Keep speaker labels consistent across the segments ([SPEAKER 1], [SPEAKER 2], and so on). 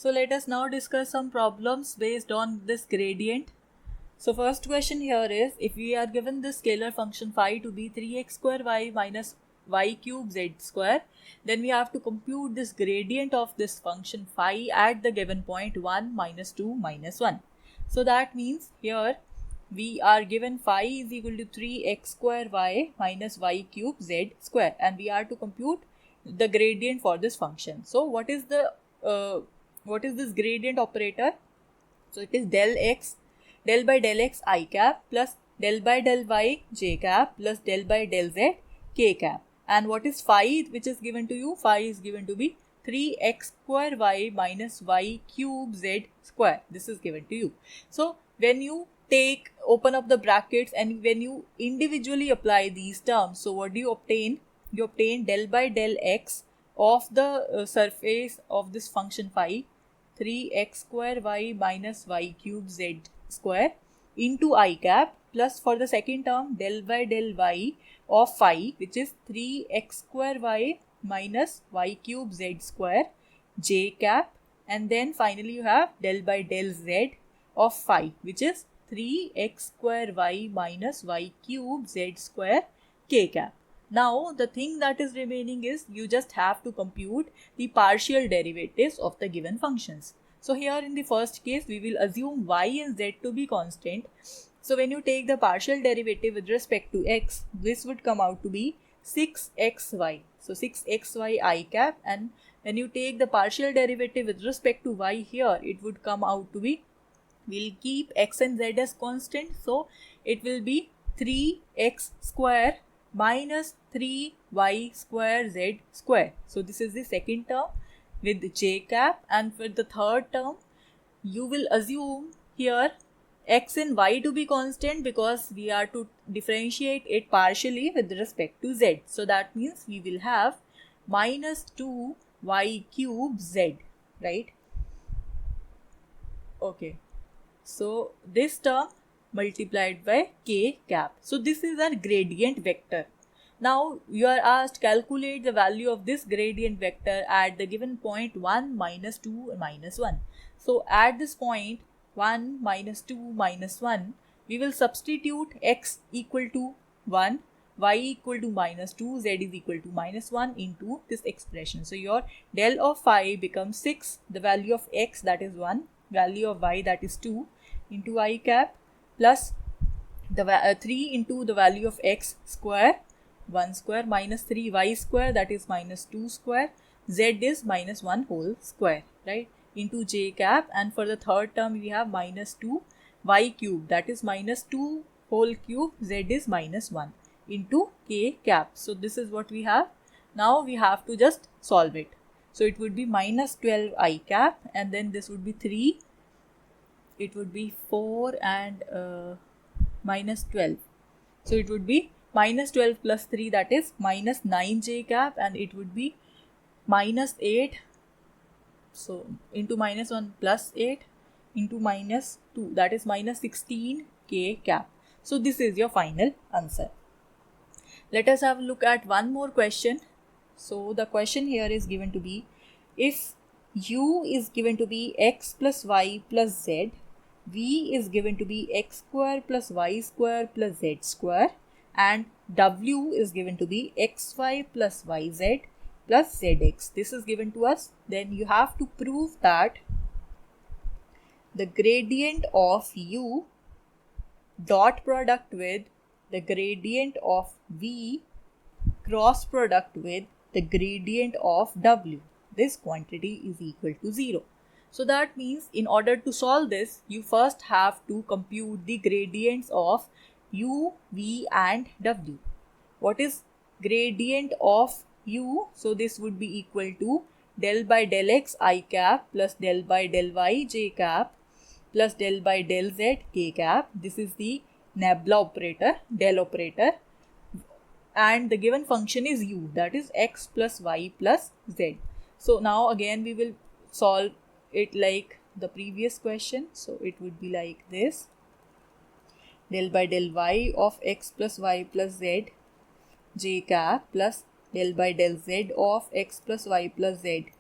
[SPEAKER 1] So let us now discuss some problems based on this gradient. So first question here is, if we are given this scalar function phi to be 3x square y minus y cube z square, then we have to compute this gradient of this function phi at the given point 1, minus 2, minus 1. So that means here we are given phi is equal to 3x square y minus y cube z square, and we are to compute the gradient for this function. So what is this gradient operator? So it is del by del x I cap plus del by del y j cap plus del by del z k cap. And what is phi which is given to you? Phi is given to be 3x square y minus y cube z square. This is given to you. So when you open up the brackets and when you individually apply these terms, so what do you obtain? You obtain del by del x of the surface of this function phi, 3x square y minus y cube z square into I cap, plus for the second term del by del y of phi, which is 3x square y minus y cube z square j cap, and then finally you have del by del z of phi, which is 3x square y minus y cube z square k cap. Now the thing that is remaining is you just have to compute the partial derivatives of the given functions. So here in the first case we will assume y and z to be constant. So when you take the partial derivative with respect to x, this would come out to be 6xy. So 6xy I cap, and when you take the partial derivative with respect to y here, it would come out to be, we'll keep x and z as constant, so it will be 3x square minus 3y square z square. So this is the second term with j cap, and for the third term you will assume here x and y to be constant because we are to differentiate it partially with respect to z. So that means we will have minus 2y cube z, right? Okay, so this term multiplied by k cap. So this is our gradient vector. Now you are asked calculate the value of this gradient vector at the given point 1, minus 2, minus 1. So at this point 1, minus 2, minus 1, we will substitute x equal to 1, y equal to minus 2, z is equal to minus 1 into this expression. So your del of phi becomes 6, the value of x that is 1, value of y that is 2 into I cap, plus the 3 into the value of x square, 1 square, minus 3y square that is minus 2 square, z is minus 1 whole square, right, into j cap, and for the third term we have minus 2y cube that is minus 2 whole cube, z is minus 1 into k cap. So this is what we have. Now we have to just solve it. So it would be minus 12 I cap, and then this would be 3, it would be 4 and minus 12. So it would be minus 12 plus 3 that is minus 9 j cap, and it would be minus 8. So into minus 1 plus 8 into minus 2 that is minus 16 k cap. So this is your final answer. Let us have a look at one more question. So the question here is given to be, if u is given to be x plus y plus z, v is given to be x square plus y square plus z square, and w is given to be xy plus yz plus zx. This is given to us. Then you have to prove that the gradient of u dot product with the gradient of v cross product with the gradient of w, this quantity is equal to 0. So that means in order to solve this, you first have to compute the gradients of u, v and w. What is gradient of u? So this would be equal to del by del x I cap plus del by del y j cap plus del by del z k cap. This is the nabla operator, del operator, and the given function is u, that is x plus y plus z. So now again we will solve it like the previous question. So it would be like this: del by del y of x plus y plus z j cap plus del by del z of x plus y plus z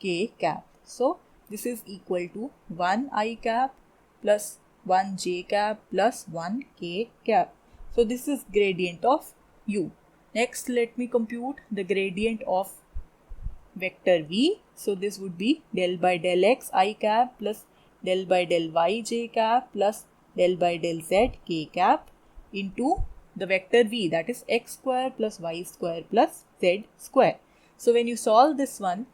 [SPEAKER 1] k cap. So this is equal to 1 I cap plus 1 j cap plus 1 k cap. So this is gradient of u. Next, let me compute the gradient of vector v. So this would be del by del x I cap plus del by del y j cap plus del by del z k cap into the vector v, that is x square plus y square plus z square. So when you solve this one,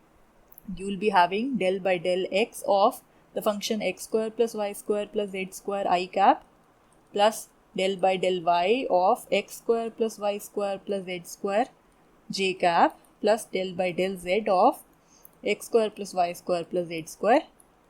[SPEAKER 1] you will be having del by del x of the function x square plus y square plus z square I cap plus del by del y of x square plus y square plus z square j cap plus del by del z of x square plus y square plus z square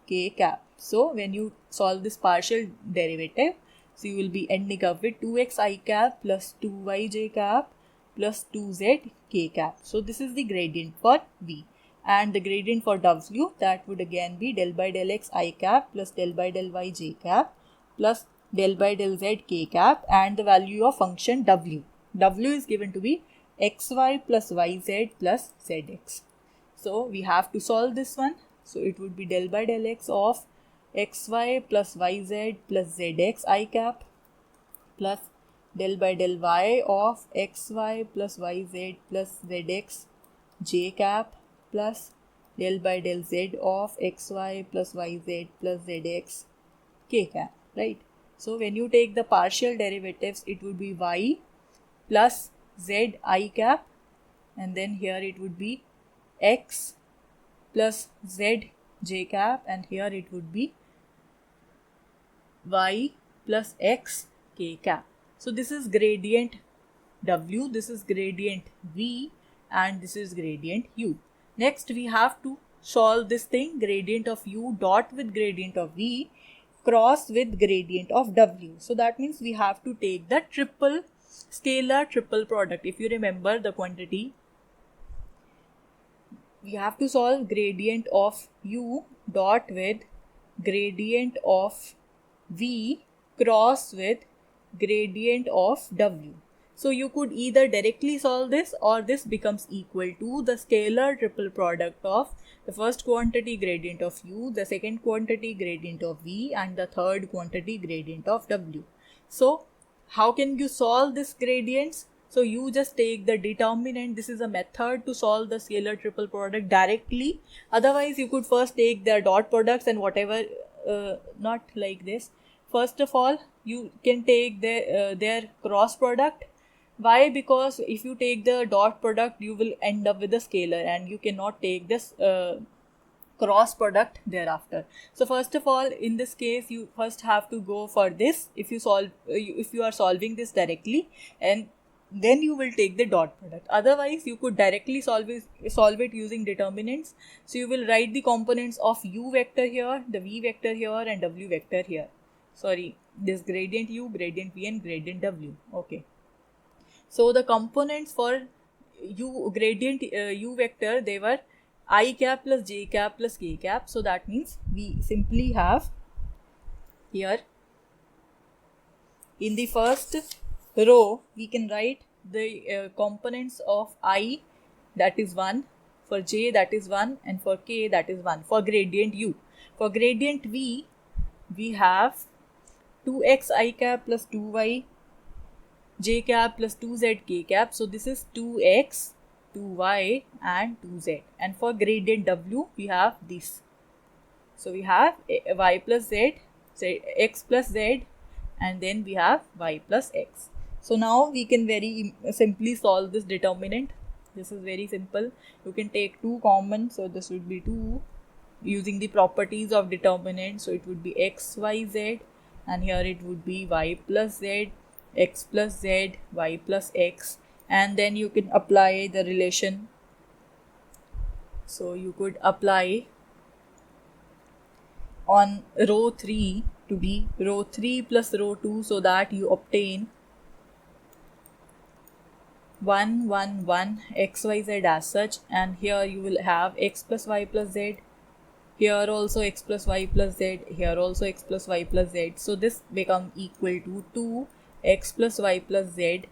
[SPEAKER 1] k cap. So when you solve this partial derivative, so you will be ending up with 2x I cap plus 2y j cap plus 2z k cap. So this is the gradient for v. And the gradient for w, that would again be del by del x I cap plus del by del y j cap plus del by del z k cap and the value of function w. W is given to be xy plus yz plus zx. So we have to solve this one. So it would be del by del x of xy plus yz plus zx I cap plus del by del y of xy plus yz plus zx j cap plus del by del z of xy plus yz plus zx k cap, right? So when you take the partial derivatives, it would be y plus z I cap, and then here it would be x plus z j cap, and here it would be y plus x k cap. So this is gradient w, this is gradient v, and this is gradient u. Next we have to solve this thing, gradient of u dot with gradient of v cross with gradient of w. So that means we have to take the scalar triple product. If you remember the quantity, we have to solve gradient of u dot with gradient of v cross with gradient of w. So you could either directly solve this, or this becomes equal to the scalar triple product of the first quantity gradient of u, the second quantity gradient of v, and the third quantity gradient of w. So how can you solve this gradients? So you just take the determinant. This is a method to solve the scalar triple product directly. Otherwise you could first take their dot products and whatever, not like this. First of all, you can take their cross product. Why? Because if you take the dot product, you will end up with a scalar, and you cannot take this cross product thereafter. So first of all, in this case, you first have to go for this. If you are solving this directly, and then you will take the dot product. Otherwise, you could directly solve it using determinants. So you will write the components of u vector here, the v vector here, and w vector here. Sorry, this gradient u, gradient v, and gradient w. Okay. So the components for gradient u vector, they were I cap plus j cap plus k cap. So that means we simply have here in the first row, we can write the components of I, that is 1, for j that is 1, and for k that is 1 for gradient u. For gradient v, we have 2x I cap plus 2y j cap plus 2z k cap. So this is 2x, 2y, and 2z. And for gradient w, we have this. So we have y plus z, x plus z, and then we have y plus x. So now we can very simply solve this determinant. This is very simple. You can take 2 common. So this would be 2 using the properties of determinant. So it would be x, y, z, and here it would be y plus z, x plus z, y plus x, and then you can apply the relation. So you could apply on row 3 to be row 3 plus row 2, so that you obtain 1, 1, 1 x, y, z as such, and here you will have x plus y plus z, here also x plus y plus z, here also x plus y plus z. So this becomes equal to 2 x plus y plus z,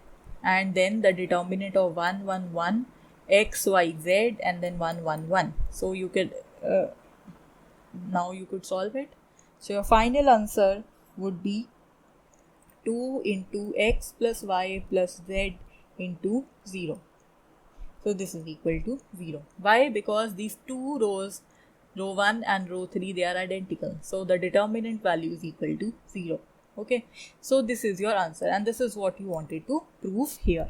[SPEAKER 1] and then the determinant of 1, 1, 1 x, y, z, and then 1, 1, 1. So you could now you could solve it. So your final answer would be 2 into x plus y plus z into 0. So this is equal to 0. Why? Because these two rows, row 1 and row 3, they are identical. So the determinant value is equal to 0. Okay. So this is your answer, and this is what you wanted to prove here.